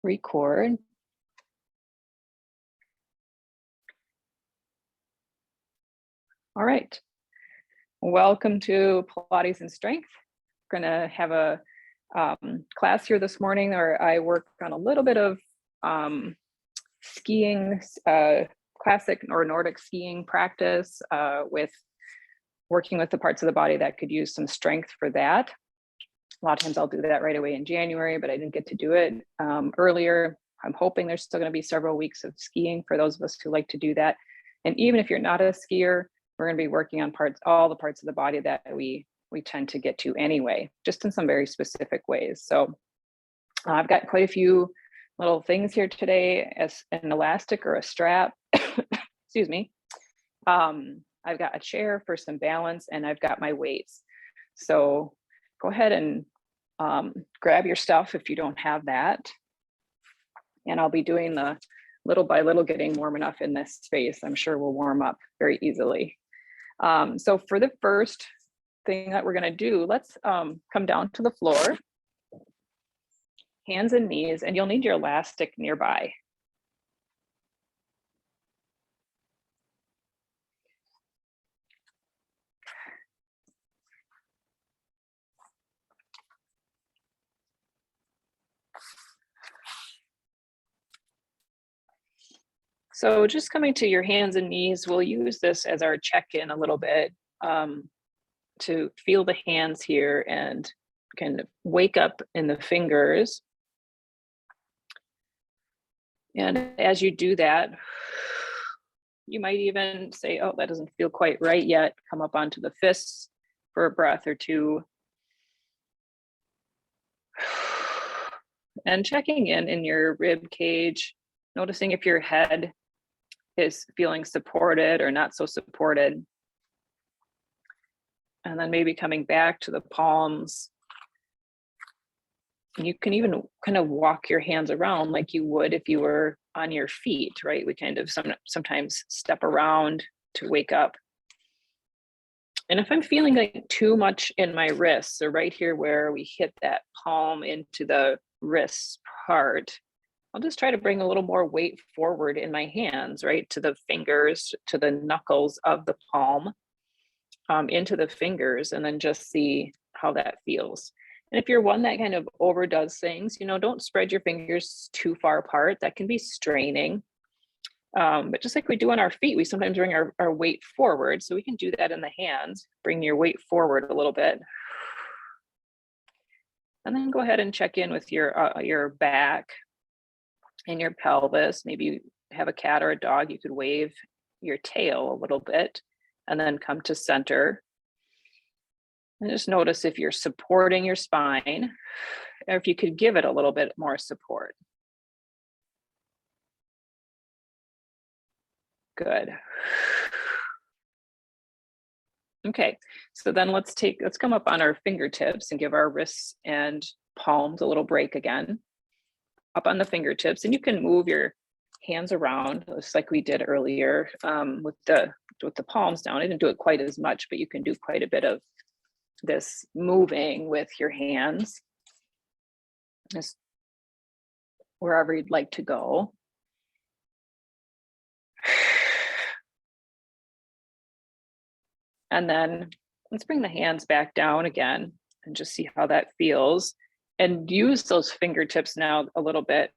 record. All right. Welcome to Pilates and Strength. We're going to have a class here this morning where I work on a little bit of skiing, classic or Nordic skiing practice with working with the parts of the body that could use some strength for that. A lot of times I'll do that right away in January, but I didn't get to do it earlier. I'm hoping there's still going to be several weeks of skiing for those of us who like to do that. And even if you're not a skier, we're going to be working on all the parts of the body that we tend to get to anyway, just in some very specific ways. So I've got quite a few little things here today, as an elastic or a strap, excuse me. I've got a chair for some balance, and I've got my weights. So go ahead and grab your stuff if you don't have that. And I'll be doing the little by little getting warm enough in this space. I'm sure we'll warm up very easily. So for the first thing that we're going to do, let's come down to the floor, hands and knees, and you'll need your elastic nearby. So just coming to your hands and knees, we'll use this as our check-in a little bit to feel the hands here and kind of wake up in the fingers. And as you do that, you might even say, oh, that doesn't feel quite right yet. Come up onto the fists for a breath or two. And checking in your rib cage, noticing if your head is feeling supported or not so supported. And then maybe coming back to the palms. You can even kind of walk your hands around like you would if you were on your feet, right? We kind of sometimes step around to wake up. And if I'm feeling like too much in my wrists, or right here where we hit that palm into the wrist part, I'll just try to bring a little more weight forward in my hands, right? To the fingers, to the knuckles of the palm, into the fingers, and then just see how that feels. And if you're one that kind of overdoes things, don't spread your fingers too far apart. That can be straining. But just like we do on our feet, we sometimes bring our weight forward. So we can do that in the hands. Bring your weight forward a little bit. And then go ahead and check in with your back and your pelvis. Maybe you have a cat or a dog, you could wave your tail a little bit and then come to center. And just notice if you're supporting your spine, or if you could give it a little bit more support. Good. Okay, so then let's come up on our fingertips and give our wrists and palms a little break again. Up on the fingertips, and you can move your hands around just like we did earlier with the palms down. I didn't do it quite as much, but you can do quite a bit of this moving with your hands, just wherever you'd like to go. And then let's bring the hands back down again and just see how that feels. And use those fingertips now a little bit.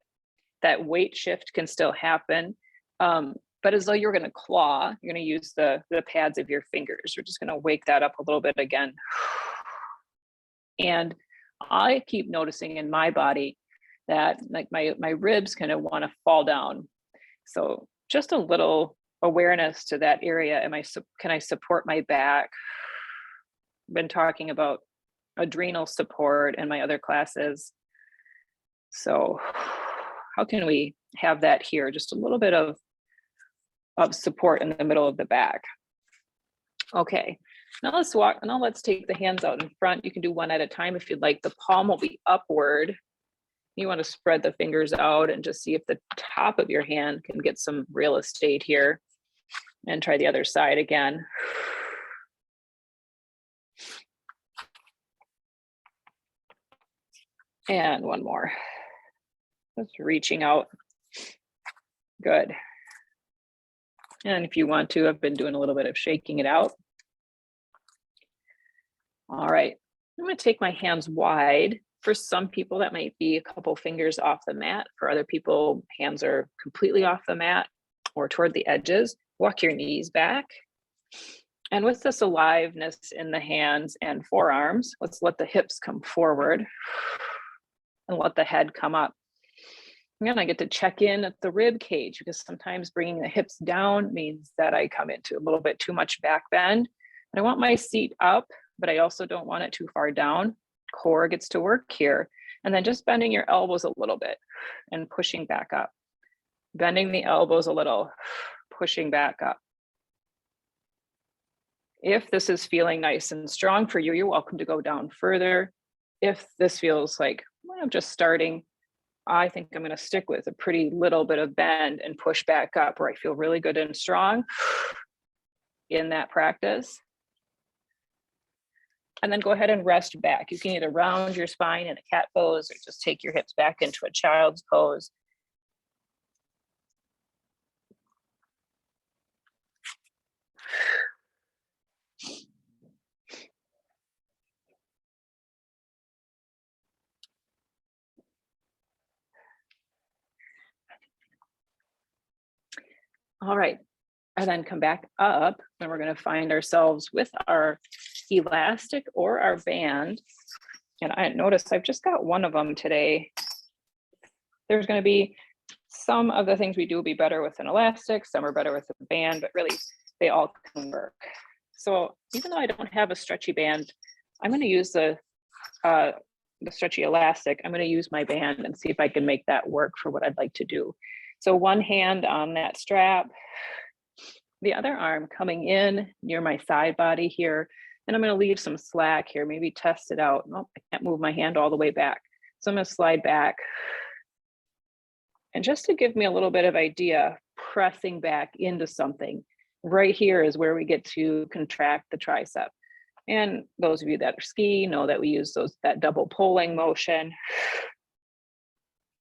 That weight shift can still happen, but as though you're going to claw, you're going to use the pads of your fingers. We're just going to wake that up a little bit again. And I keep noticing in my body that like my ribs kind of want to fall down. So just a little awareness to that area. Can I support my back? I've been talking about adrenal support in my other classes. So how can we have that here? Just a little bit of support in the middle of the back. Okay, now let's take the hands out in front. You can do one at a time if you'd like. The palm will be upward. You want to spread the fingers out and just see if the top of your hand can get some real estate here. And try the other side again. And one more. Just reaching out. Good. And if you want to, I've been doing a little bit of shaking it out. All right, I'm going to take my hands wide. For some people, that might be a couple fingers off the mat. For other people, hands are completely off the mat or toward the edges. Walk your knees back. And with this aliveness in the hands and forearms, let's let the hips come forward and let the head come up. And then I get to check in at the rib cage, because sometimes bringing the hips down means that I come into a little bit too much back bend. And I want my seat up, but I also don't want it too far down. Core gets to work here. And then just bending your elbows a little bit and pushing back up. Bending the elbows a little, pushing back up. If this is feeling nice and strong for you, you're welcome to go down further. If this feels like, well, I'm just starting, I think I'm going to stick with a pretty little bit of bend and push back up, where I feel really good and strong in that practice. And then go ahead and rest back. You can either round your spine in a cat pose or just take your hips back into a child's pose. All right, and then come back up, and we're going to find ourselves with our elastic or our band. And I noticed I've just got one of them today. There's going to be some of the things we do will be better with an elastic, some are better with a band, but really they all can work. So even though I don't have a stretchy band, I'm going to use the stretchy elastic. I'm going to use my band and see if I can make that work for what I'd like to do. So one hand on that strap, the other arm coming in near my side body here. And I'm going to leave some slack here, maybe test it out. Nope, I can't move my hand all the way back. So I'm going to slide back. And just to give me a little bit of idea, pressing back into something. Right here is where we get to contract the tricep. And those of you that are ski know that we use that double pulling motion.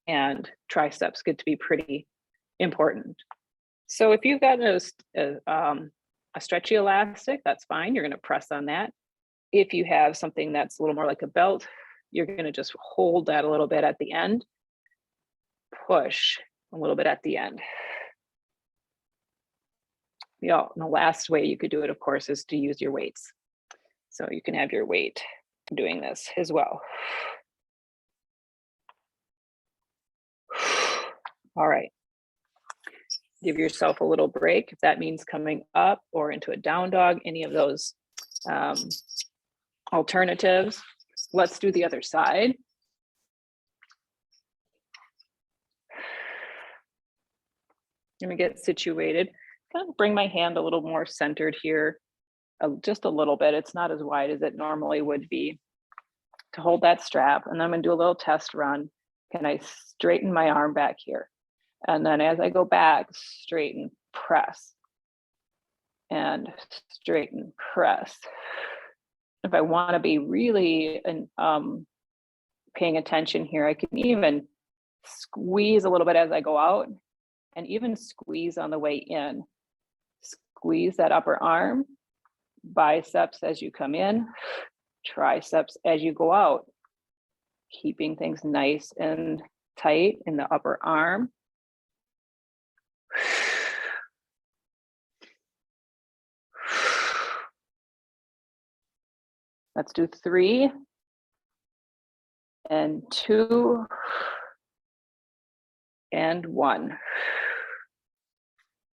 And triceps get to be pretty important. So if you've got a stretchy elastic, that's fine. You're going to press on that. If you have something that's a little more like a belt, you're going to just hold that a little bit at the end. Push a little bit at the end. And the last way you could do it, of course, is to use your weights. So you can have your weight doing this as well. All right. Give yourself a little break if that means coming up or into a down dog, any of those alternatives. Let's do the other side. Let me get situated. Kind of bring my hand a little more centered here, just a little bit. It's not as wide as it normally would be, to hold that strap. And then I'm going to do a little test run. Can I straighten my arm back here? And then as I go back, straighten, press, and straighten, press. If I want to be really paying attention here, I can even squeeze a little bit as I go out, and even squeeze on the way in. Squeeze that upper arm, biceps as you come in, triceps as you go out, keeping things nice and tight in the upper arm. Let's do 3 and 2 and 1.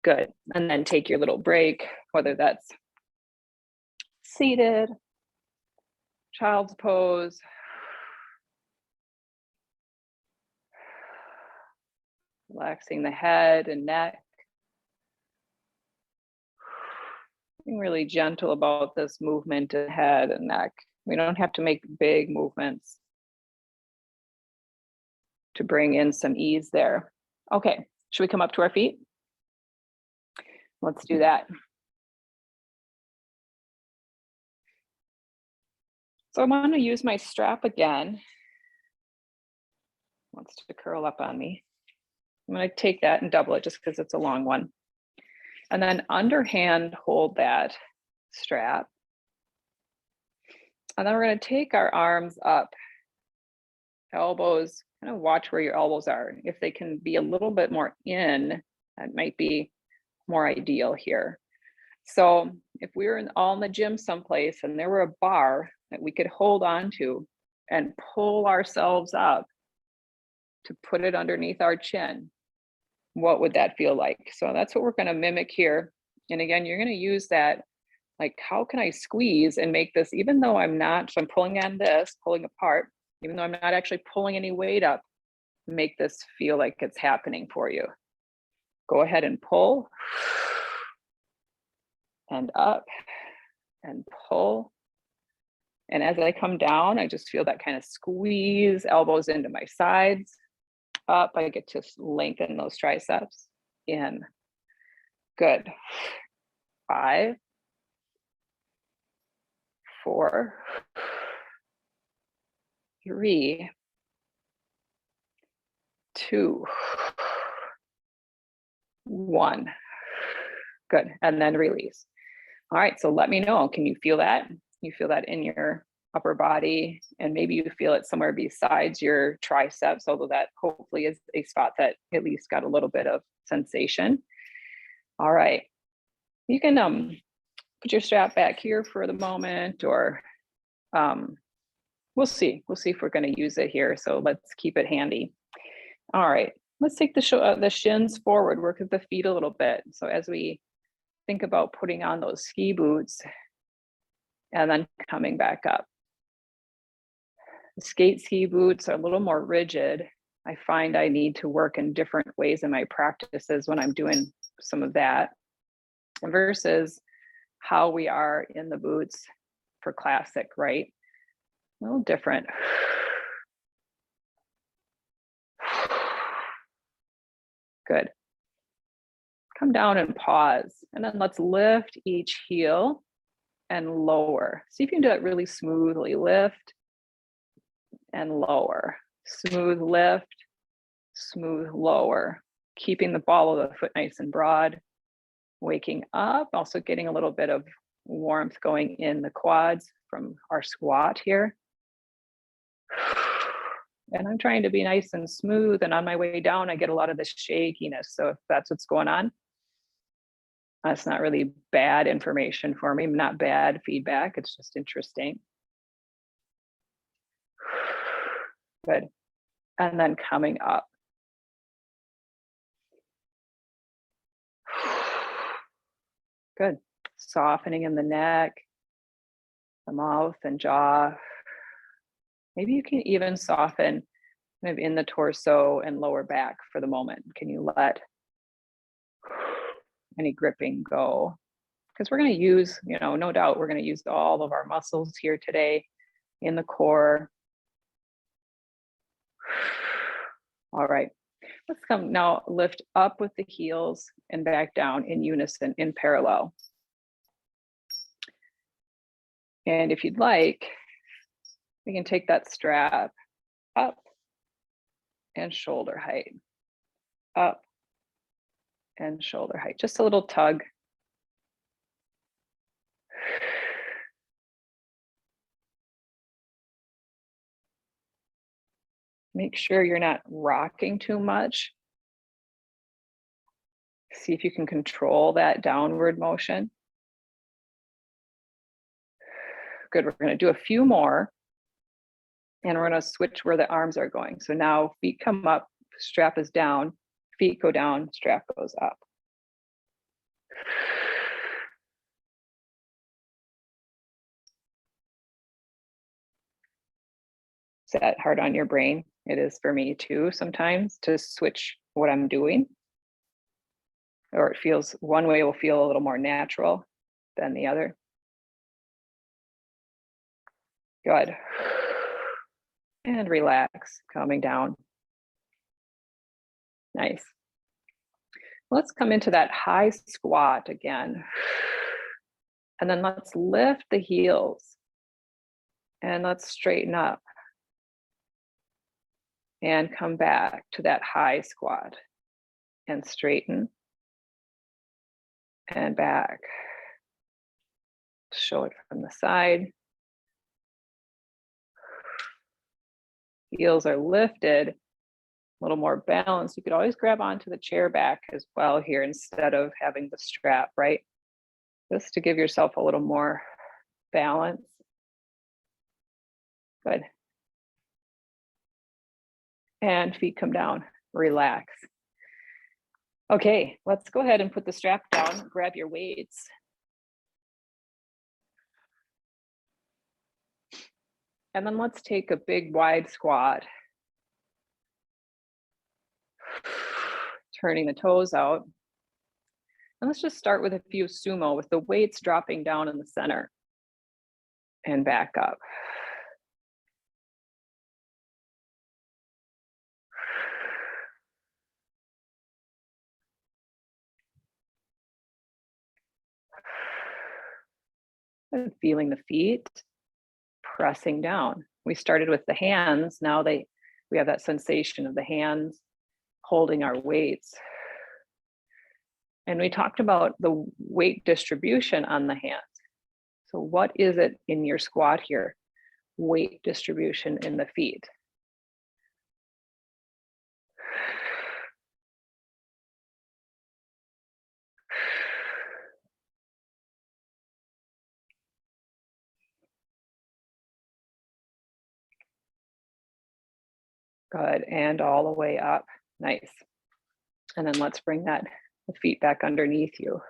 Good. And then take your little break, whether that's seated, child's pose, relaxing the head and neck. Being really gentle about this movement of head and neck. We don't have to make big movements to bring in some ease there. Okay, should we come up to our feet? Let's do that. So I want to use my strap again. wants to curl up on me. I'm going to take that and double it just because it's a long one. And then underhand hold that strap. And then we're going to take our arms up, elbows, kind of watch where your elbows are. If they can be a little bit more in, that might be more ideal here. So if we were all in the gym someplace and there were a bar that we could hold on to and pull ourselves up to put it underneath our chin, what would that feel like? So that's what we're going to mimic here. And again, you're going to use that, like, how can I squeeze and make this, even though I'm not, so I'm pulling on this, pulling apart, even though I'm not actually pulling any weight up, make this feel like it's happening for you. Go ahead and pull and up and pull. And as I come down, I just feel that kind of squeeze, elbows into my sides. Up, I get to lengthen those triceps. In. Good. 5, 4, 3, 2, 1. Good. And then release. All right. So let me know. Can you feel that? You feel that in your upper body, and maybe you feel it somewhere besides your triceps, although that hopefully is a spot that at least got a little bit of sensation. All right. You can put your strap back here for the moment, or we'll see. We'll see if we're going to use it here. So let's keep it handy. All right. Let's take the shins forward, work with the feet a little bit. So as we think about putting on those ski boots and then coming back up. The skate ski boots are a little more rigid. I find I need to work in different ways in my practices when I'm doing some of that versus how we are in the boots for classic, right? A little different. Good. Come down and pause. And then let's lift each heel and lower. See if you can do that really smoothly. Lift and lower. Smooth lift, smooth lower. Keeping the ball of the foot nice and broad. Waking up, also getting a little bit of warmth going in the quads from our squat here. And I'm trying to be nice and smooth, and on my way down, I get a lot of this shakiness. So if that's what's going on, that's not really bad information for me, not bad feedback. It's just interesting. Good. And then coming up. Good. Softening in the neck, the mouth and jaw. Maybe you can even soften kind of in the torso and lower back for the moment. Can you let any gripping go? Because we're going to use, no doubt, we're going to use all of our muscles here today in the core. All right. Let's come now, lift up with the heels and back down in unison, in parallel. And if you'd like, we can take that strap up and shoulder height, up and shoulder height, just a little tug. Make sure you're not rocking too much. See if you can control that downward motion. Good, we're going to do a few more. And we're going to switch where the arms are going. So now feet come up, strap is down, feet go down, strap goes up. Is that hard on your brain? It is for me too sometimes, to switch what I'm doing. Or it feels, one way will feel a little more natural than the other. Good. And relax, coming down. Nice. Let's come into that high squat again. And then let's lift the heels. And let's straighten up. and come back to that high squat and straighten and back. Show it from the side. Heels are lifted, a little more balanced. You could always grab onto the chair back as well here instead of having the strap, right? Just to give yourself a little more balance. Good. And feet come down, relax. Okay, let's go ahead and put the strap down, grab your weights. And then let's take a big wide squat. Turning the toes out. And let's just start with a few sumo with the weights dropping down in the center and back up. And feeling the feet pressing down. We started with the hands. Now we have that sensation of the hands holding our weights. And we talked about the weight distribution on the hands. So what is it in your squat here? Weight distribution in the feet. Good, and all the way up, nice. And then let's bring the feet back underneath you.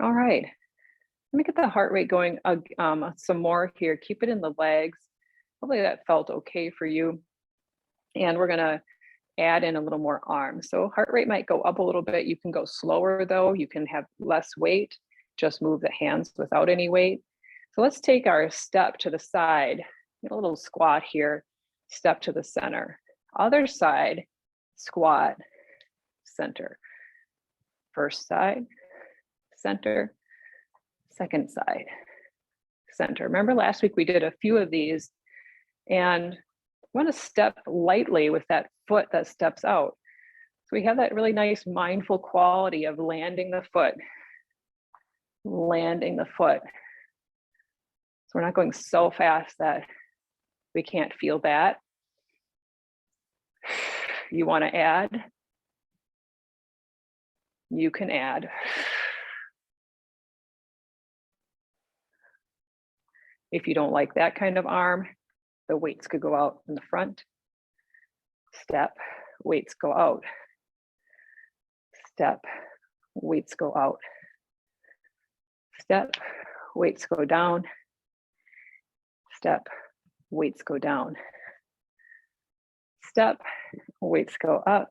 All right, let me get the heart rate going some more here. Keep it in the legs. Hopefully that felt okay for you. And we're gonna add in a little more arms. So heart rate might go up a little bit. You can go slower though. You can have less weight. Just move the hands without any weight. So let's take our step to the side. Get a little squat here. Step to the center. Other side, squat, center. First side, center. Second side, center. Remember last week we did a few of these, and want to step lightly with that foot that steps out. So we have that really nice mindful quality of landing the foot. Landing the foot. So we're not going so fast that we can't feel that. You want to add? You can add. If you don't like that kind of arm, the weights could go out in the front. Step, weights go out. Step, weights go out. Step, weights go down. Step, weights go down. Step, weights go up.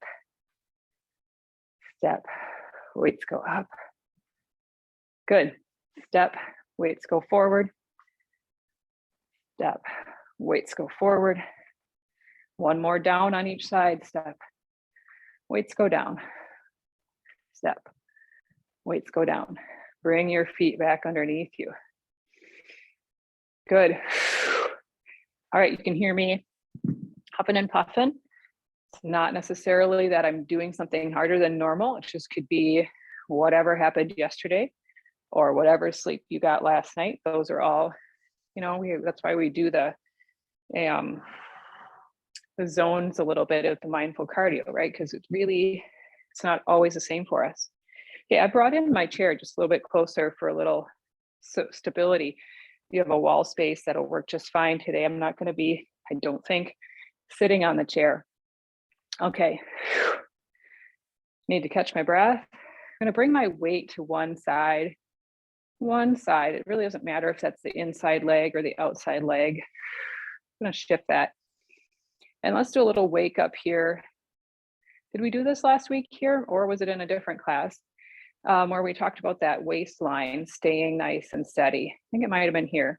Step, weights go up. Good. Step, weights go forward. Step, weights go forward. One more down on each side. Step, weights go down. Step, weights go down. Bring your feet back underneath you. Good. All right, you can hear me huffing and puffing. It's not necessarily that I'm doing something harder than normal. It just could be whatever happened yesterday or whatever sleep you got last night. Those are all, that's why we do the zones a little bit of the mindful cardio, right? Because it's not always the same for us. Okay, I brought in my chair just a little bit closer for a little stability. You have a wall space that'll work just fine today. I'm not going to be, I don't think, sitting on the chair. Okay, need to catch my breath. I'm going to bring my weight to one side. One side. It really doesn't matter if that's the inside leg or the outside leg. I'm going to shift that. And let's do a little wake up here. Did we do this last week here, or was it in a different class where we talked about that waistline staying nice and steady? I think it might have been here.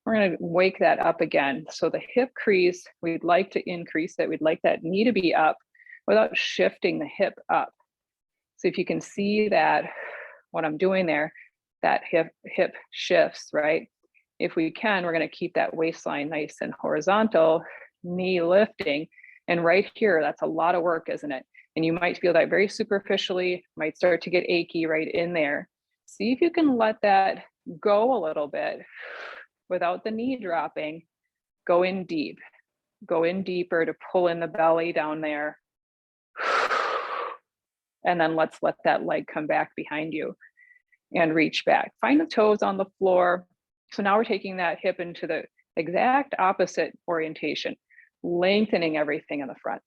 We're going to wake that up again. So the hip crease, we'd like to increase it. We'd like that knee to be up without shifting the hip up. So if you can see that, what I'm doing there, that hip shifts, right? If we can, we're going to keep that waistline nice and horizontal. knee lifting. And right here, that's a lot of work, isn't it? And you might feel that very superficially, might start to get achy right in there. See if you can let that go a little bit without the knee dropping. Go in deep, go in deeper to pull in the belly down there. And then let's let that leg come back behind you and reach back. Find the toes on the floor. So now we're taking that hip into the exact opposite orientation, lengthening everything in the front.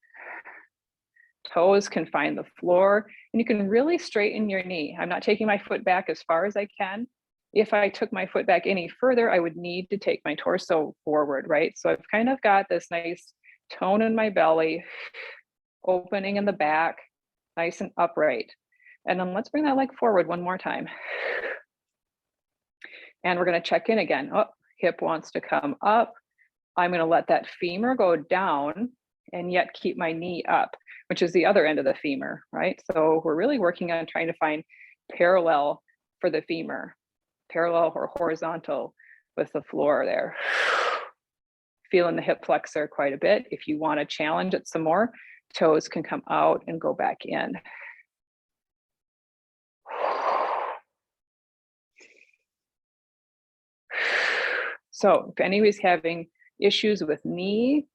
Toes can find the floor, and you can really straighten your knee. I'm not taking my foot back as far as I can. If I took my foot back any further, I would need to take my torso forward, right? So I've kind of got this nice tone in my belly, opening in the back, nice and upright. And then let's bring that leg forward one more time. And we're going to check in again. Oh, hip wants to come up. I'm going to let that femur go down and yet keep my knee up, which is the other end of the femur, right? So we're really working on trying to find parallel for the femur, parallel or horizontal with the floor there. Feeling the hip flexor quite a bit. If you want to challenge it some more, toes can come out and go back in. So if anybody's having issues with knee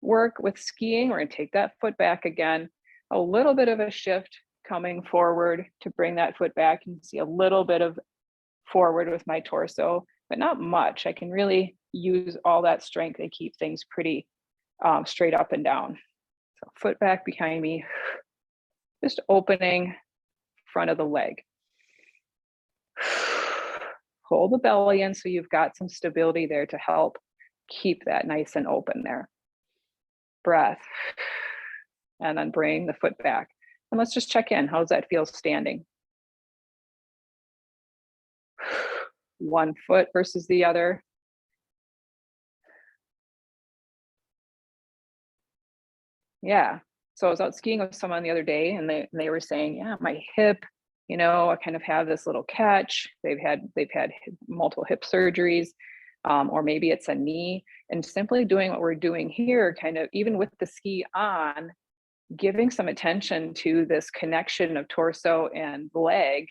work with skiing, we're going to take that foot back again. A little bit of a shift coming forward to bring that foot back. You can see a little bit of forward with my torso, but not much. I can really use all that strength and keep things pretty straight up and down. So foot back behind me, just opening front of the leg. Hold the belly in so you've got some stability there to help keep that nice and open there. Breath. And then bring the foot back. And let's just check in. How does that feel standing? One foot versus the other. Yeah. So I was out skiing with someone the other day and they were saying, yeah, my hip, you know, I kind of have this little catch. They've had multiple hip surgeries, or maybe it's a knee. And simply doing what we're doing here, kind of even with the ski on, giving some attention to this connection of torso and leg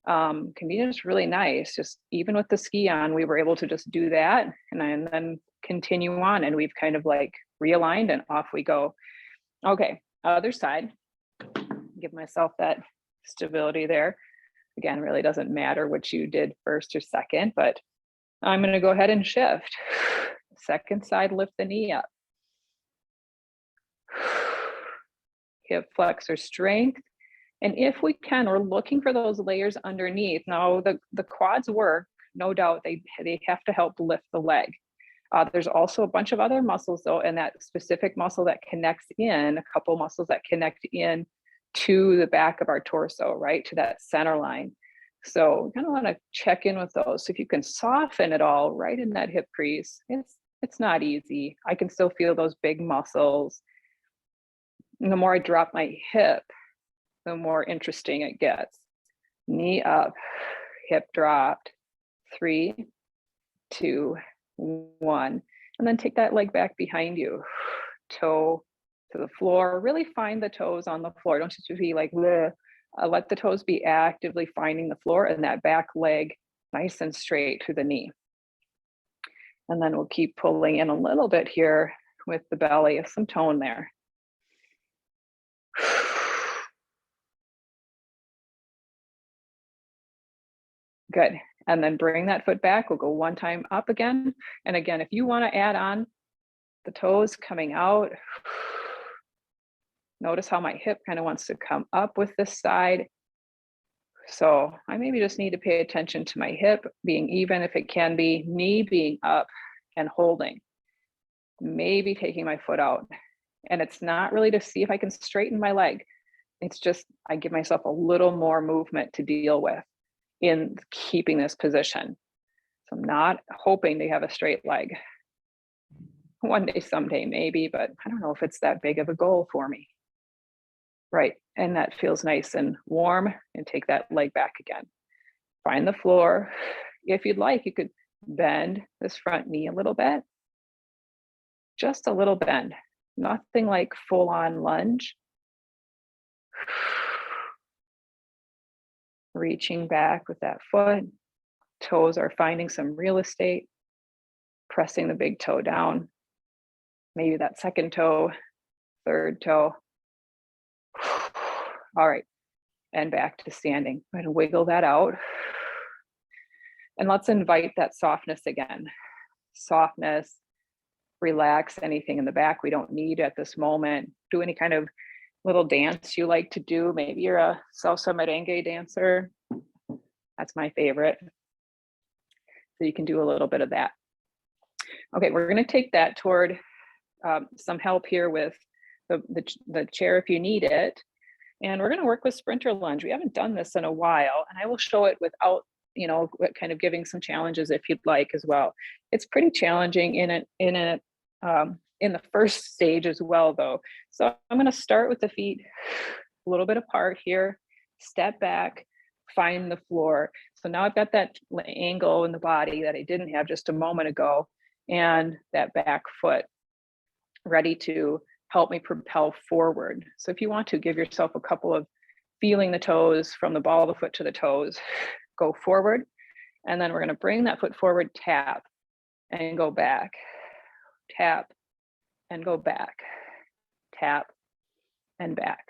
can be just really nice. Just even with the ski on, we were able to just do that and then continue on, and we've kind of like realigned and off we go. Okay, other side. Give myself that stability there. Again, really doesn't matter which you did first or second, but I'm going to go ahead and shift. Second side, lift the knee up. Hip flexor strength. And if we can, we're looking for those layers underneath. Now, the quads work, no doubt, they have to help lift the leg. There's also a bunch of other muscles though, and that specific muscle that connects in, a couple muscles that connect in to the back of our torso, right, to that center line. So we kind of want to check in with those. So if you can soften it all right in that hip crease, it's not easy. I can still feel those big muscles. And the more I drop my hip, the more interesting it gets. Knee up, hip dropped. 3, 2, 1. And then take that leg back behind you. Toe to the floor. Really find the toes on the floor. Don't just be like, let the toes be actively finding the floor and that back leg nice and straight to the knee. And then we'll keep pulling in a little bit here with the belly, some tone there. Good. And then bring that foot back. We'll go one time up again. And again, if you want to add on the toes coming out, notice how my hip kind of wants to come up with this side. So I maybe just need to pay attention to my hip being even if it can be, knee being up and holding. Maybe taking my foot out. And it's not really to see if I can straighten my leg. It's just I give myself a little more movement to deal with in keeping this position. So I'm not hoping to have a straight leg. One day, someday, maybe, but I don't know if it's that big of a goal for me. Right, and that feels nice and warm, and take that leg back again. Find the floor. If you'd like, you could bend this front knee a little bit. just a little bend, nothing like full on lunge. Reaching back with that foot, toes are finding some real estate, pressing the big toe down, maybe that second toe, third toe. All right, and back to standing. I'm gonna wiggle that out. And let's invite that softness again. Softness, relax anything in the back we don't need at this moment. Do any kind of little dance you like to do. Maybe you're a salsa merengue dancer. That's my favorite. So you can do a little bit of that. Okay, we're gonna take that toward some help here with the chair if you need it. And we're gonna work with sprinter lunge. We haven't done this in a while, and I will show it without, kind of giving some challenges if you'd like as well. It's pretty challenging in the first stage as well though. So I'm gonna start with the feet a little bit apart here, step back, find the floor. So now I've got that angle in the body that I didn't have just a moment ago, and that back foot ready to help me propel forward. So if you want to give yourself a couple of feeling the toes from the ball of the foot to the toes, go forward. And then we're going to bring that foot forward, tap and go back, tap and go back, tap and back.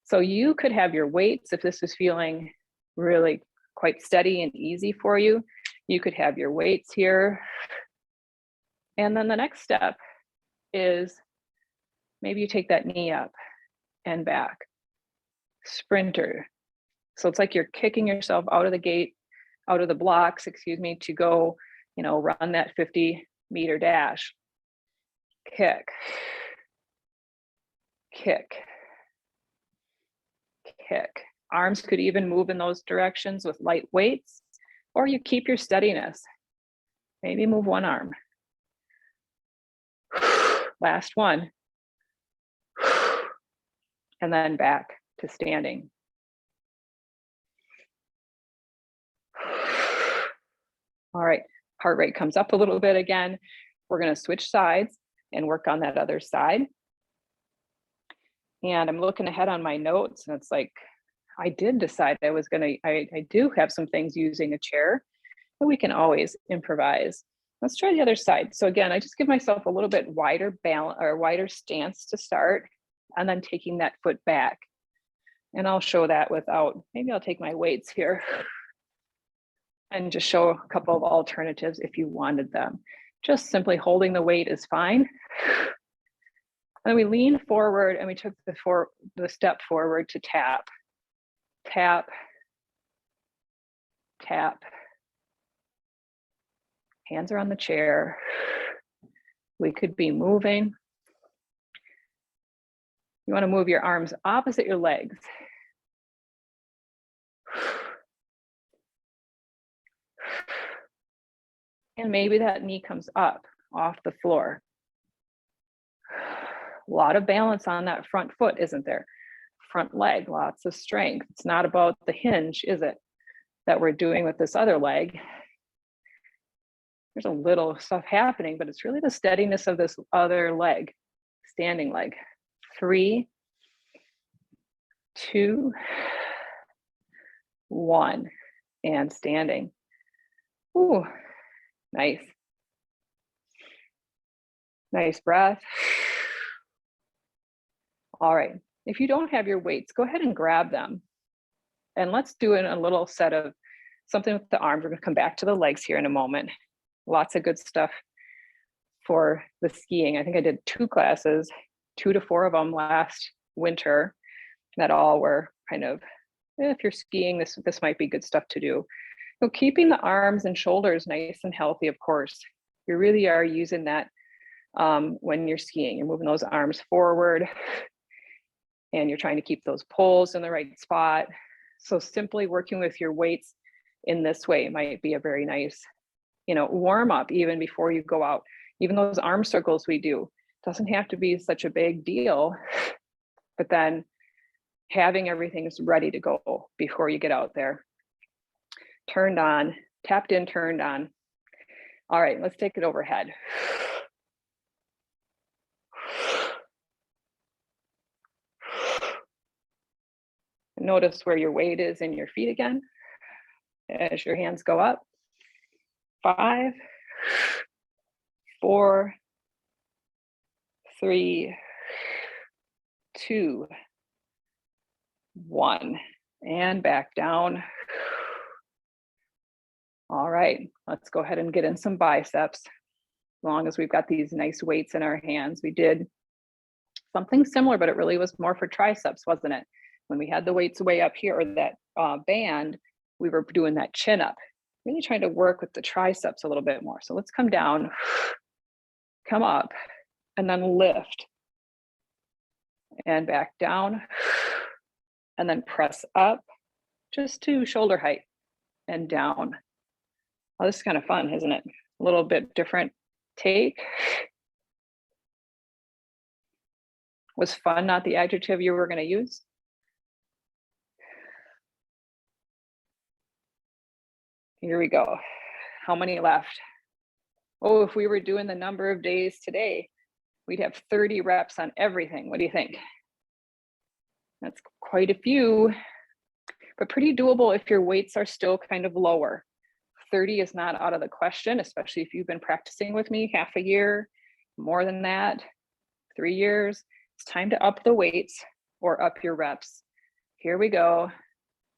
So you could have your weights if this is feeling really quite steady and easy for you. You could have your weights here. And then the next step is maybe you take that knee up and back. Sprinter. So it's like you're kicking yourself out of the gate, out of the blocks, to go, run that 50-meter dash. Kick, kick, kick. Arms could even move in those directions with light weights, or you keep your steadiness. Maybe move one arm. Last one. And then back to standing. All right, heart rate comes up a little bit again. We're going to switch sides and work on that other side. And I'm looking ahead on my notes, and it's like, I did decide I do have some things using a chair, but we can always improvise. Let's try the other side. So again, I just give myself a little bit wider balance or wider stance to start, and then taking that foot back. And I'll show that without, maybe I'll take my weights here and just show a couple of alternatives if you wanted them. Just simply holding the weight is fine. And we lean forward and we took the step forward to tap, tap, tap. Hands are on the chair. We could be moving. You want to move your arms opposite your legs. And maybe that knee comes up off the floor. A lot of balance on that front foot, isn't there? Front leg, lots of strength. It's not about the hinge, is it? That we're doing with this other leg. There's a little stuff happening, but it's really the steadiness of this other leg, standing leg. 3, 2, 1, and standing. Ooh, nice. Nice breath. All right, if you don't have your weights, go ahead and grab them. And let's do a little set of something with the arms. We're gonna come back to the legs here in a moment. Lots of good stuff for the skiing. I think I did 2 classes, 2 to 4 of them last winter, that all were kind of, if you're skiing, this might be good stuff to do. So keeping the arms and shoulders nice and healthy, of course. You really are using that when you're skiing. You're moving those arms forward and you're trying to keep those poles in the right spot. So simply working with your weights in this way might be a very nice, warm up even before you go out. Even those arm circles we do, doesn't have to be such a big deal, but then having everything is ready to go before you get out there. Turned on, tapped in, turned on. All right, let's take it overhead. Notice where your weight is in your feet again as your hands go up. 5, 4, 3, 2, 1, and back down. All right, let's go ahead and get in some biceps. As long as we've got these nice weights in our hands. We did something similar, but it really was more for triceps, wasn't it? When we had the weights way up here, or that band, we were doing that chin up, really trying to work with the triceps a little bit more. So let's come down, come up, and then lift, and back down, and then press up just to shoulder height and down. Oh, this is kind of fun, isn't it? A little bit different take. Was fun not the adjective you were going to use? Here we go. How many left? Oh, if we were doing the number of days today, we'd have 30 reps on everything. What do you think? That's quite a few, but pretty doable if your weights are still kind of lower. 30 is not out of the question, especially if you've been practicing with me half a year, more than that, 3 years. It's time to up the weights or up your reps. Here we go.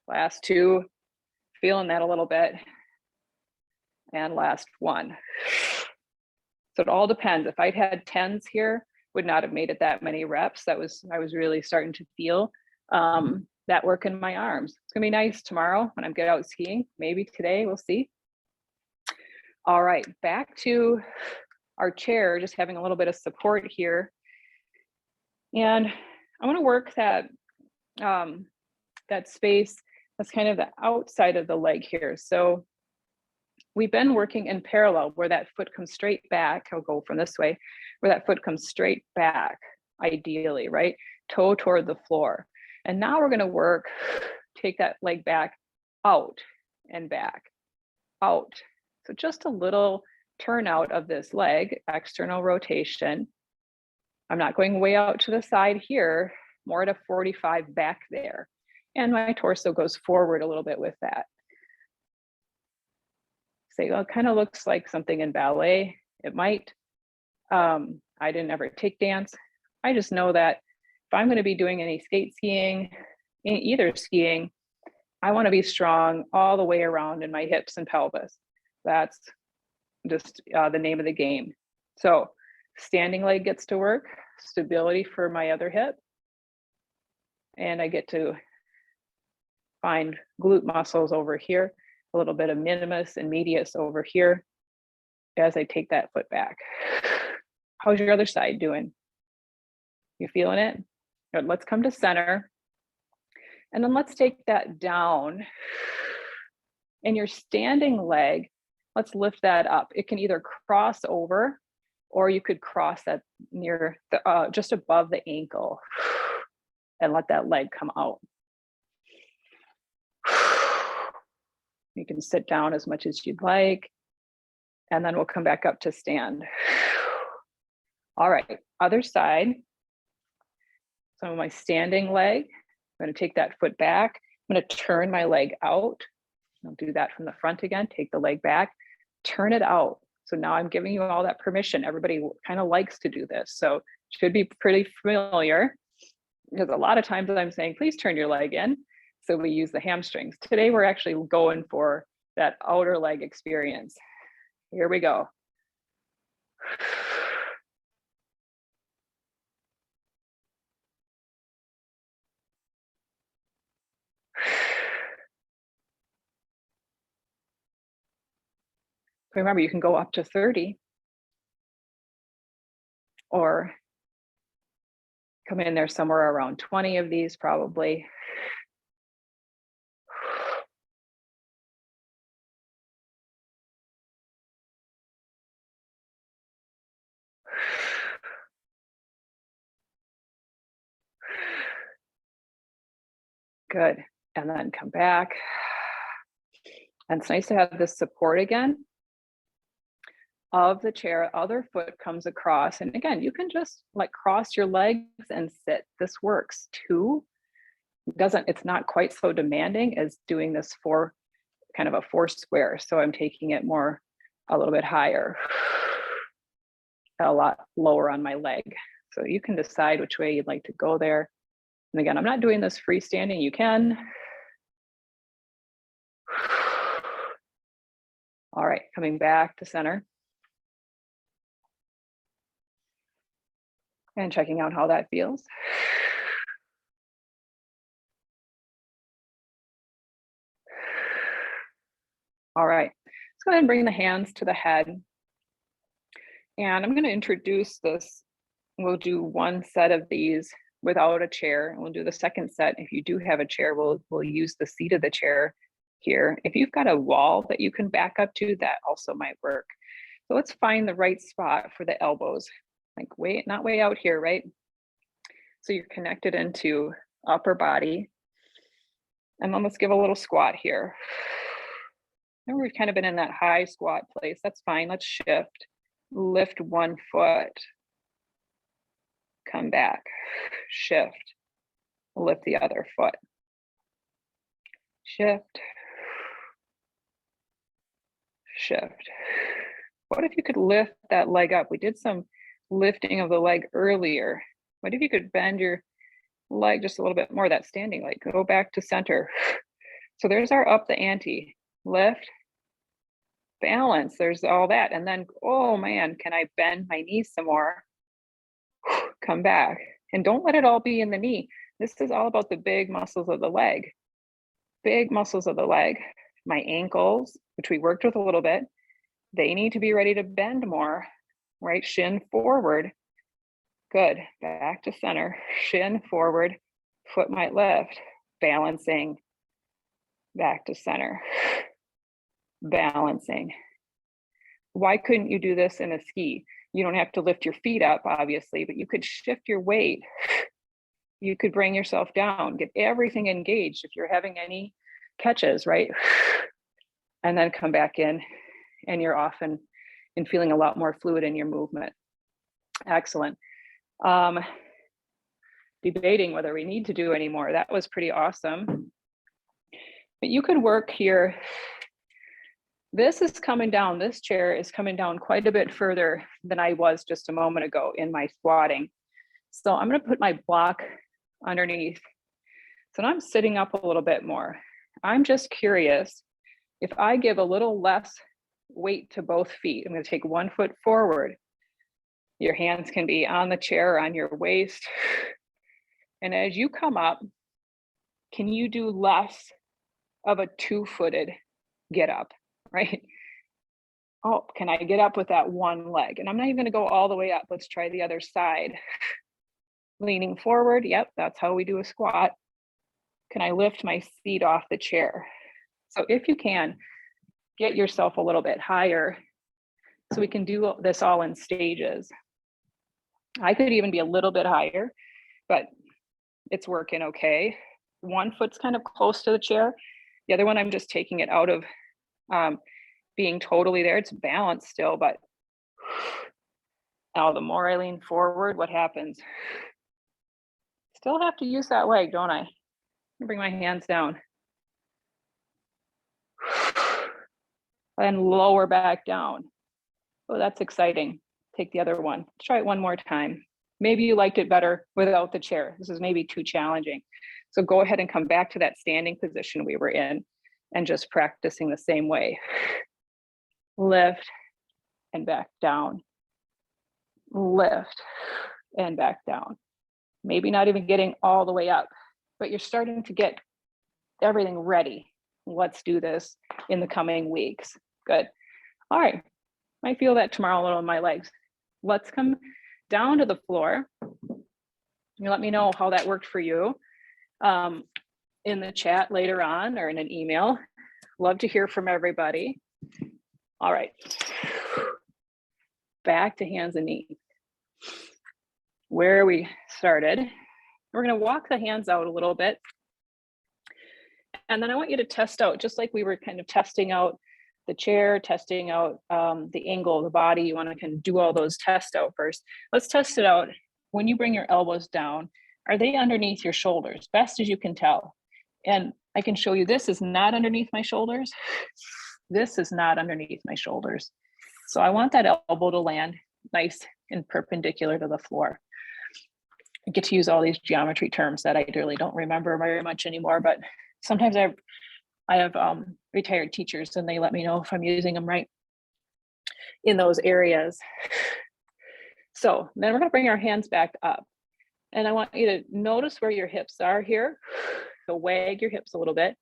Last 2, feeling that a little bit. And last 1. So it all depends. If I'd had 10s here, would not have made it that many reps. I was really starting to feel that work in my arms. It's gonna be nice tomorrow when I get out skiing. Maybe today, we'll see. All right, back to our chair, just having a little bit of support here. And I wanna work that, that space that's kind of the outside of the leg here. So we've been working in parallel where that foot comes straight back. I'll go from this way, where that foot comes straight back, ideally, right? Toe toward the floor. And now we're gonna work, take that leg back, out and back, out. So just a little turn out of this leg, external rotation. I'm not going way out to the side here, more at a 45 back there. And my torso goes forward a little bit with that. Say, well, it kind of looks like something in ballet. It might. I didn't ever take dance. I just know that if I'm going to be doing any skate skiing, either skiing, I want to be strong all the way around in my hips and pelvis. That's just the name of the game. So standing leg gets to work, stability for my other hip, and I get to find glute muscles over here, a little bit of minimus and medius over here as I take that foot back. How's your other side doing? You feeling it? Good. Let's come to center. And then let's take that down. And your standing leg, let's lift that up. It can either cross over, or you could cross that near the, just above the ankle and let that leg come out. You can sit down as much as you'd like, and then we'll come back up to stand. All right, other side. So my standing leg, I'm going to take that foot back. I'm going to turn my leg out. I'll do that from the front again. Take the leg back, turn it out. So now I'm giving you all that permission. Everybody kind of likes to do this. So should be pretty familiar, because a lot of times I'm saying, please turn your leg in. So we use the hamstrings. Today, we're actually going for that outer leg experience. Here we go. Remember, you can go up to 30 or come in there somewhere around 20 of these probably. Good. And then come back. And it's nice to have this support again of the chair. Other foot comes across. And again, you can just like cross your legs and sit. This works too. it's not quite so demanding as doing this for kind of a 4 square. So I'm taking it a little bit higher, a lot lower on my leg. So you can decide which way you'd like to go there. And again, I'm not doing this freestanding. You can. All right, coming back to center. And checking out how that feels. All right, let's go ahead and bring the hands to the head. And I'm going to introduce this. We'll do one set of these without a chair. And we'll do the second set. If you do have a chair, we'll use the seat of the chair here. If you've got a wall that you can back up to, that also might work. So let's find the right spot for the elbows. Like not way out here, right? So you're connected into upper body. And then let's give a little squat here. And we've kind of been in that high squat place. That's fine. Let's shift. Lift one foot. Come back. Shift. Lift the other foot. Shift. Shift. What if you could lift that leg up? We did some lifting of the leg earlier. What if you could bend your leg just a little bit more, that standing leg? Go back to center. So there's our up the ante. Lift, balance, there's all that. And then, oh man, can I bend my knees some more? Come back. And don't let it all be in the knee. This is all about the big muscles of the leg. Big muscles of the leg. My ankles, which we worked with a little bit, they need to be ready to bend more, right? Shin forward. Good. Back to center. Shin forward. Foot might lift. Balancing. Back to center. Balancing. Why couldn't you do this in a ski? You don't have to lift your feet up, obviously, but you could shift your weight. You could bring yourself down, get everything engaged if you're having any catches, right? And then come back in, and you're off and feeling a lot more fluid in your movement. Excellent. Debating whether we need to do any more. That was pretty awesome. But you could work here. This is coming down. This chair is coming down quite a bit further than I was just a moment ago in my squatting. So I'm going to put my block underneath. So now I'm sitting up a little bit more. I'm just curious, if I give a little less weight to both feet, I'm going to take 1 foot forward. Your hands can be on the chair or on your waist. And as you come up, can you do less of a 2-footed get up, right? Oh, can I get up with that one leg? And I'm not even going to go all the way up. Let's try the other side. Leaning forward. Yep, that's how we do a squat. Can I lift my feet off the chair? So if you can, get yourself a little bit higher so we can do this all in stages. I could even be a little bit higher, but it's working okay. 1 foot's kind of close to the chair. The other one, I'm just taking it out of being totally there. It's balanced still, but now the more I lean forward, what happens? Still have to use that leg, don't I? Bring my hands down. And lower back down. Oh, that's exciting. Take the other one. Let's try it one more time. Maybe you liked it better without the chair. This is maybe too challenging. So go ahead and come back to that standing position we were in and just practicing the same way. Lift and back down. Lift and back down. Maybe not even getting all the way up, but you're starting to get everything ready. Let's do this in the coming weeks. Good. All right. Might feel that tomorrow a little in my legs. Let's come down to the floor. You let me know how that worked for you in the chat later on or in an email. Love to hear from everybody. All right. Back to hands and knees. Where we started. We're going to walk the hands out a little bit. And then I want you to test out, just like we were kind of testing out the chair, testing out the angle of the body. You want to kind of do all those tests out first. Let's test it out. When you bring your elbows down, Are they underneath your shoulders? Best as you can tell. And I can show you this is not underneath my shoulders. This is not underneath my shoulders. So I want that elbow to land nice and perpendicular to the floor. I get to use all these geometry terms that I really don't remember very much anymore, but sometimes I have retired teachers and they let me know if I'm using them right in those areas. So then we're going to bring our hands back up. And I want you to notice where your hips are here. So wag your hips a little bit.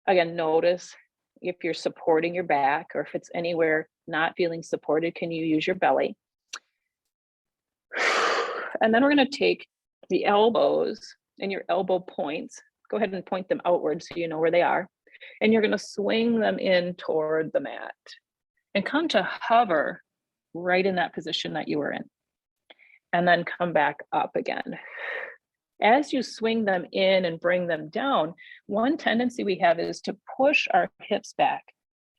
Again, notice if you're supporting your back or if it's anywhere not feeling supported, can you use your belly? And then we're going to take the elbows and your elbow points. Go ahead and point them outward so you know where they are. And you're going to swing them in toward the mat and come to hover right in that position that you were in. And then come back up again. As you swing them in and bring them down, one tendency we have is to push our hips back.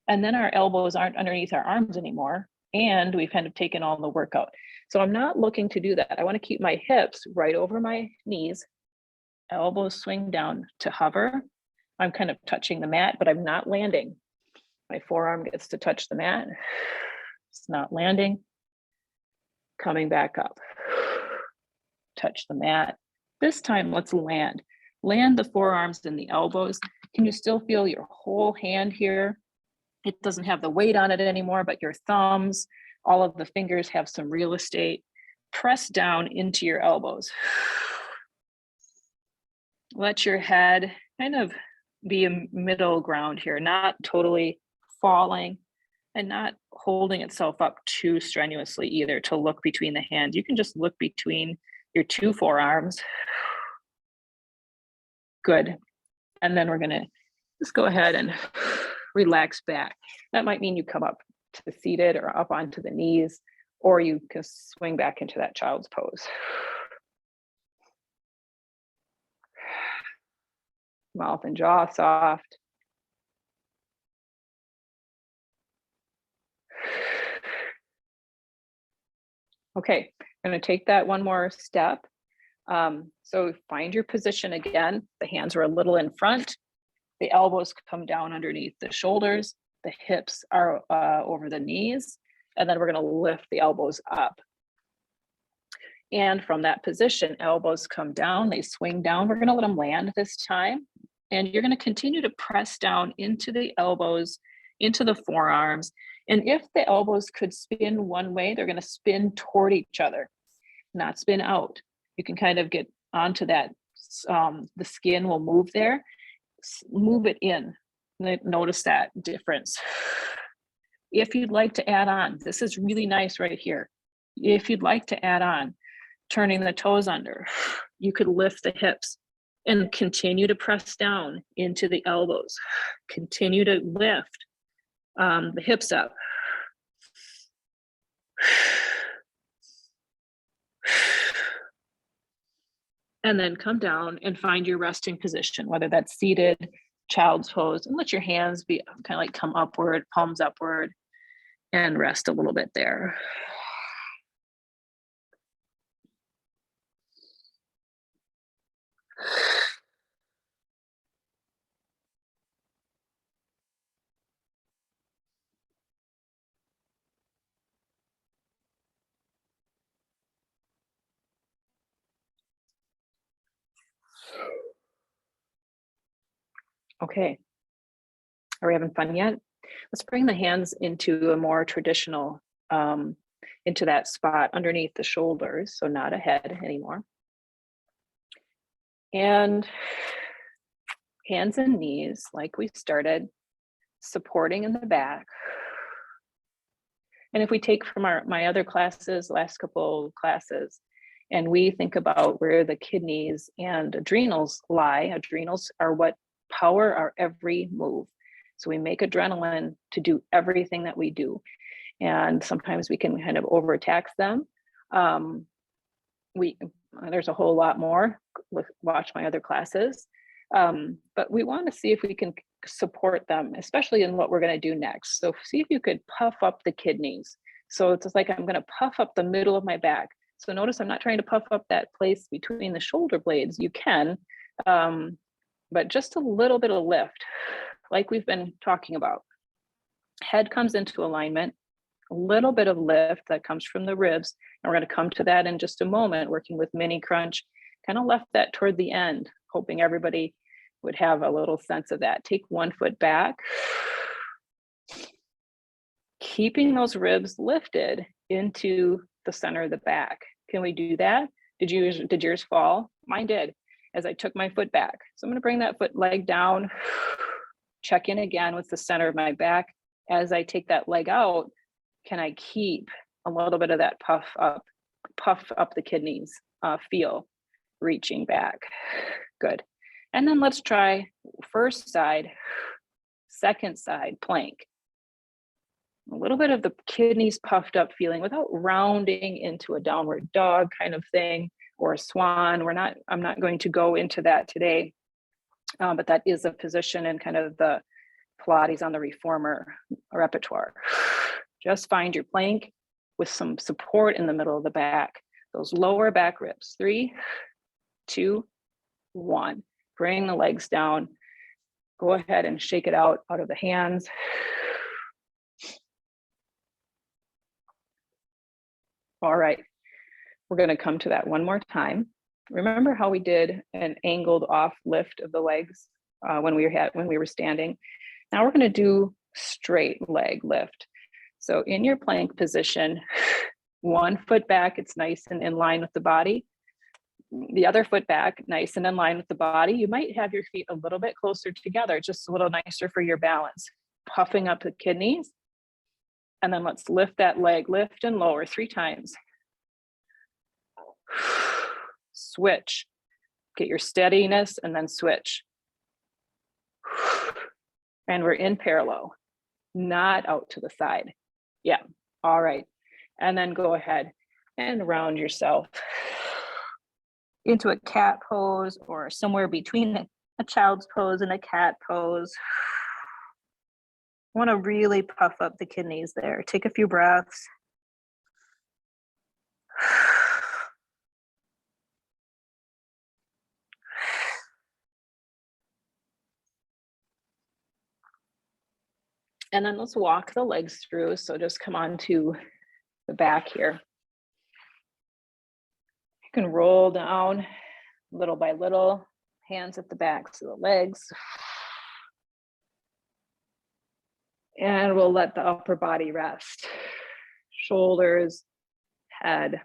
And then our elbows aren't underneath our arms anymore. And we've kind of taken all the work out. So I'm not looking to do that. I want to keep my hips right over my knees, elbows swing down to hover. I'm kind of touching the mat, but I'm not landing. My forearm gets to touch the mat. It's not landing. Coming back up. Touch the mat. This time, let's land. Land the forearms and the elbows. Can you still feel your whole hand here? It doesn't have the weight on it anymore, but your thumbs, all of the fingers have some real estate. Press down into your elbows. Let your head kind of be a middle ground here, not totally falling and not holding itself up too strenuously either to look between the hands. You can just look between your two forearms. Good. And then we're going to just go ahead and relax back. That might mean you come up to the seated or up onto the knees, or you can swing back into that child's pose. Mouth and jaw soft. Okay, I'm going to take that one more step. So find your position again. The hands are a little in front. The elbows come down underneath the shoulders. The hips are over the knees. And then we're going to lift the elbows up. And from that position, elbows come down, they swing down. We're going to let them land this time. And you're going to continue to press down into the elbows, into the forearms. And if the elbows could spin one way, they're going to spin toward each other, not spin out. You can kind of get onto that. The skin will move there. Move it in. Notice that difference. If you'd like to add on, this is really nice right here. If you'd like to add on, turning the toes under, you could lift the hips and continue to press down into the elbows. Continue to lift the hips up. And then come down and find your resting position, whether that's seated, child's pose, and let your hands be kind of like come upward, palms upward, and rest a little bit there. Okay, are we having fun yet? Let's bring the hands into a more traditional, into that spot underneath the shoulders, so not a head anymore. And hands and knees, like we started, supporting in the back. And if we take from my other classes, last couple classes, and we think about where the kidneys and adrenals lie, adrenals are what power our every move. So we make adrenaline to do everything that we do. And sometimes we can kind of overtax them. There's a whole lot more. Watch my other classes. But we want to see if we can support them, especially in what we're going to do next. So see if you could puff up the kidneys. So it's just like I'm going to puff up the middle of my back. So notice I'm not trying to puff up that place between the shoulder blades. You can, but just a little bit of lift, like we've been talking about. Head comes into alignment, a little bit of lift that comes from the ribs. And we're going to come to that in just a moment, working with mini crunch. Kind of left that toward the end, hoping everybody would have a little sense of that. Take one foot back, keeping those ribs lifted into the center of the back. Can we do that? Did yours fall? Mine did as I took my foot back. So I'm going to bring that leg down, check in again with the center of my back. As I take that leg out, can I keep a little bit of that puff up the kidneys feel, reaching back? Good. And then let's try first side, second side plank. A little bit of the kidneys puffed up feeling without rounding into a downward dog kind of thing or a swan. I'm not going to go into that today, but that is a position in kind of the Pilates on the reformer repertoire. Just find your plank with some support in the middle of the back, those lower back ribs. 3, 2, 1. Bring the legs down. Go ahead and shake it out of the hands. All right, we're going to come to that one more time. Remember how we did an angled off lift of the legs when we were standing? Now we're going to do straight leg lift. So in your plank position, one foot back, it's nice and in line with the body. The other foot back, nice and in line with the body. You might have your feet a little bit closer together, just a little nicer for your balance. Puffing up the kidneys. And then let's lift that leg, lift and lower 3 times. Switch. Get your steadiness and then switch. And we're in parallel, not out to the side. Yeah, all right. And then go ahead and round yourself into a cat pose or somewhere between a child's pose and a cat pose. Want to really puff up the kidneys there. Take a few breaths. And then let's walk the legs through. So just come on to the back here. You can roll down little by little, hands at the backs of the legs. And we'll let the upper body rest. Shoulders, head.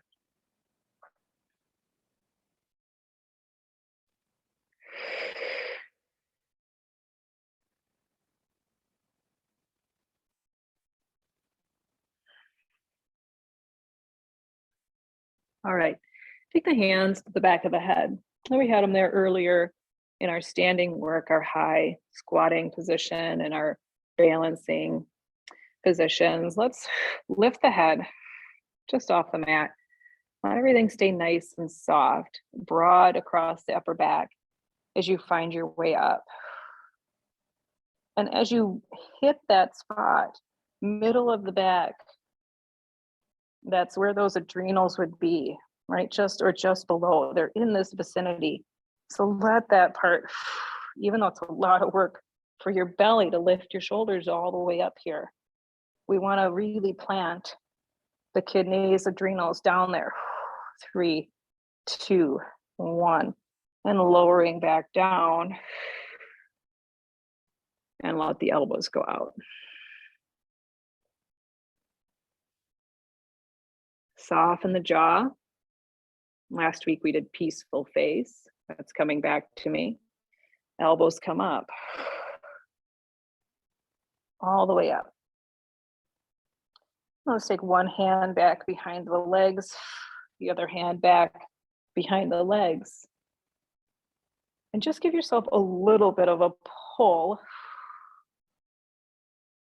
All right, take the hands to the back of the head. We had them there earlier in our standing work, our high squatting position and our balancing positions. Let's lift the head just off the mat. Let everything stay nice and soft, broad across the upper back as you find your way up. And as you hit that spot, middle of the back, that's where those adrenals would be, right? Just below. They're in this vicinity. So let that part, even though it's a lot of work for your belly to lift your shoulders all the way up here, we want to really plant the kidneys, adrenals down there. 3, 2, 1. And lowering back down. And let the elbows go out. Soften the jaw. Last week we did peaceful face. That's coming back to me. Elbows come up. All the way up. Let's take one hand back behind the legs, the other hand back behind the legs. And just give yourself a little bit of a pull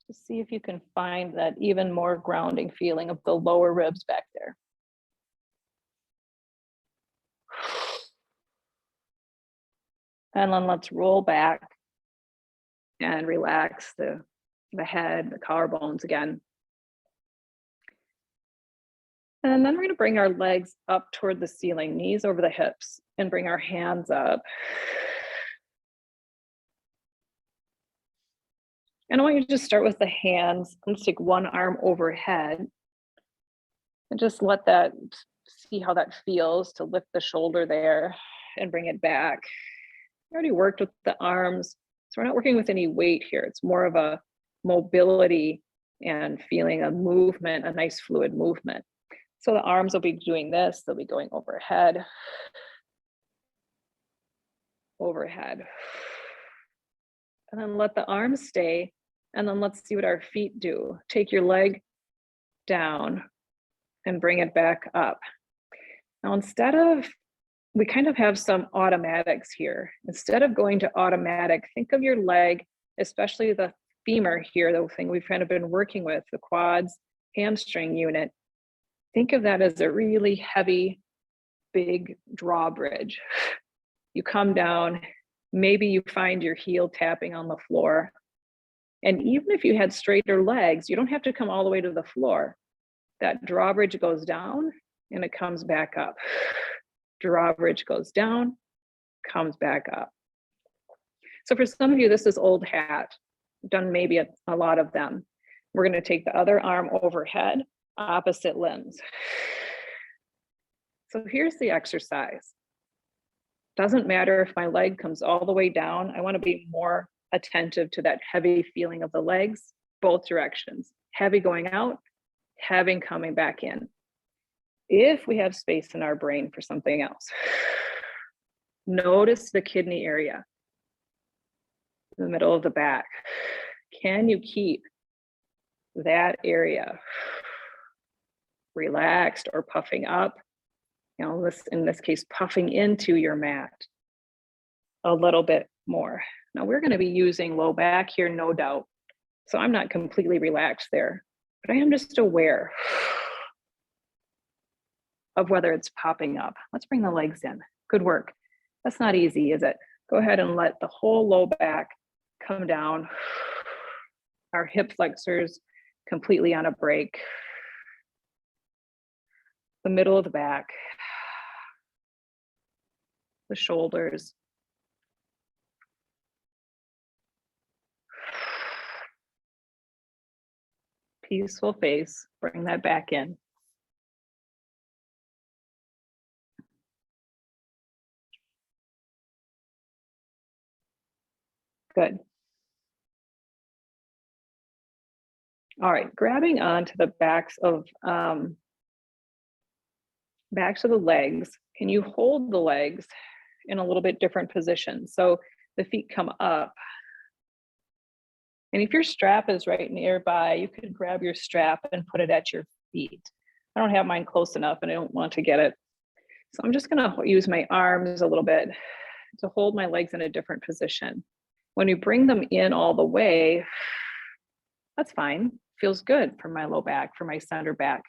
to see if you can find that even more grounding feeling of the lower ribs back there. And then let's roll back and relax the head, the collarbones again. And then we're gonna bring our legs up toward the ceiling, knees over the hips, and bring our hands up. And I want you to just start with the hands. Let's take one arm overhead and just let that, see how that feels to lift the shoulder there and bring it back. I already worked with the arms, so we're not working with any weight here. It's more of a mobility and feeling a movement, a nice fluid movement. So the arms will be doing this, they'll be going overhead, overhead. And then let the arms stay, and then let's see what our feet do. Take your leg down and bring it back up. Now, we kind of have some automatics here. Instead of going to automatic, think of your leg, especially the femur here, the thing we've kind of been working with, the quads, hamstring unit. Think of that as a really heavy, big drawbridge. You come down, maybe you find your heel tapping on the floor. And even if you had straighter legs, you don't have to come all the way to the floor. That drawbridge goes down and it comes back up. Drawbridge goes down, comes back up. So for some of you, this is old hat. I've done maybe a lot of them. We're going to take the other arm overhead, opposite limbs. So here's the exercise. Doesn't matter if my leg comes all the way down. I want to be more attentive to that heavy feeling of the legs, both directions. Heavy going out, heavy coming back in. If we have space in our brain for something else, notice the kidney area, in the middle of the back. Can you keep that area relaxed or puffing up? You know, in this case, puffing into your mat a little bit more. Now we're going to be using low back here, no doubt. So I'm not completely relaxed there, but I am just aware of whether it's popping up. Let's bring the legs in. Good work. That's not easy, is it? Go ahead and let the whole low back come down. Our hip flexors completely on a break. The middle of the back, the shoulders. Peaceful face, bring that back in. Good. All right, grabbing onto the backs of the legs. Can you hold the legs in a little bit different position? So the feet come up. And if your strap is right nearby, you could grab your strap and put it at your feet. I don't have mine close enough and I don't want to get it. So I'm just gonna use my arms a little bit to hold my legs in a different position. When you bring them in all the way, that's fine. Feels good for my low back, for my center back.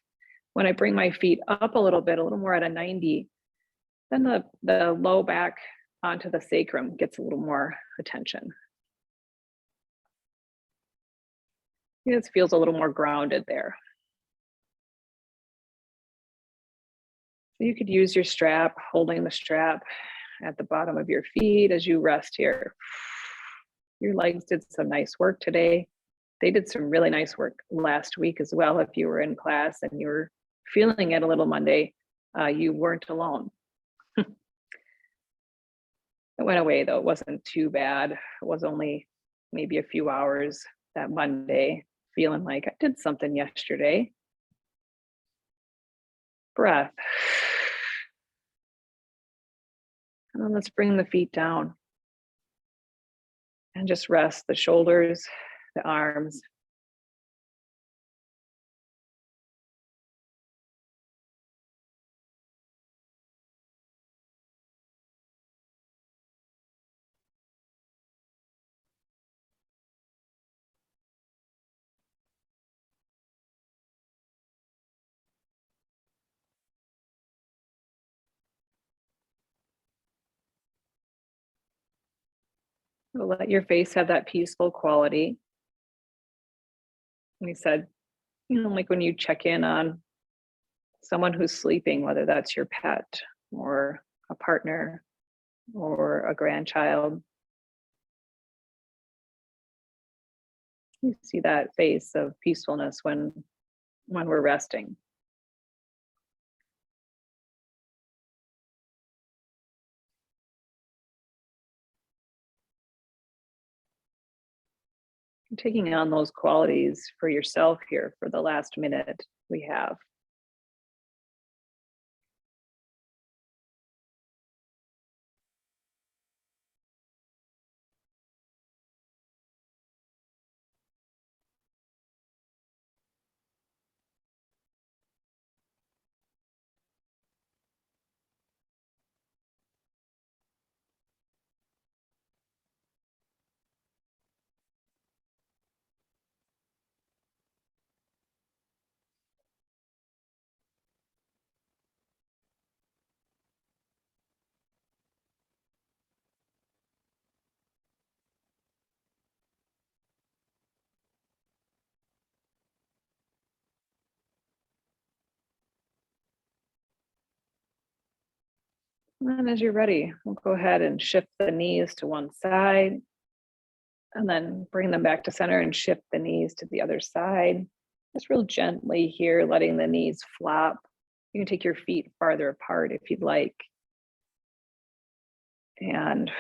When I bring my feet up a little bit, a little more at a 90, then the low back onto the sacrum gets a little more attention. It feels a little more grounded there. So you could use your strap, holding the strap at the bottom of your feet as you rest here. Your legs did some nice work today. They did some really nice work last week as well. If you were in class and you were feeling it a little Monday, you weren't alone. It went away though. It wasn't too bad. It was only maybe a few hours that Monday, feeling like I did something yesterday. Breath. And then let's bring the feet down and just rest the shoulders, the arms. Let your face have that peaceful quality. We said, like when you check in on someone who's sleeping, whether that's your pet or a partner or a grandchild. You see that face of peacefulness when we're resting. Taking on those qualities for yourself here for the last minute we have. And then as you're ready, we'll go ahead and shift the knees to one side and then bring them back to center and shift the knees to the other side. Just real gently here, letting the knees flop. You can take your feet farther apart if you'd like. And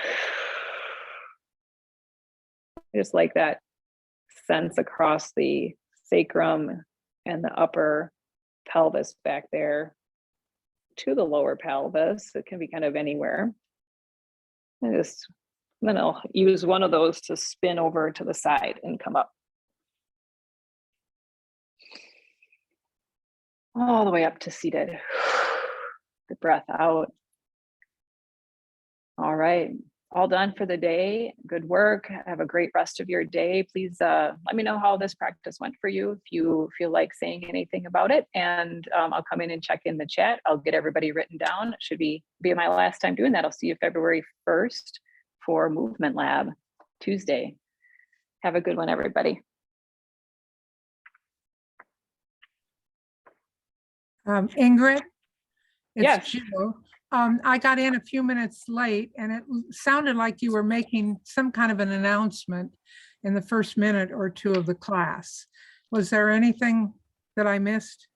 just like that sense across the sacrum and the upper pelvis back there to the lower pelvis. It can be kind of anywhere. And then I'll use one of those to spin over to the side and come up. All the way up to seated. The breath out. All right, all done for the day. Good work. Have a great rest of your day. Please let me know how this practice went for you if you feel like saying anything about it. And I'll come in and check in the chat. I'll get everybody written down. It should be my last time doing that. I'll see you February 1st for Movement Lab Tuesday. Have a good one, everybody. Ingrid, it's Yes. Jill. I got in a few minutes late and it sounded like you were making some kind of an announcement in the first minute or two of the class. Was there anything that I missed?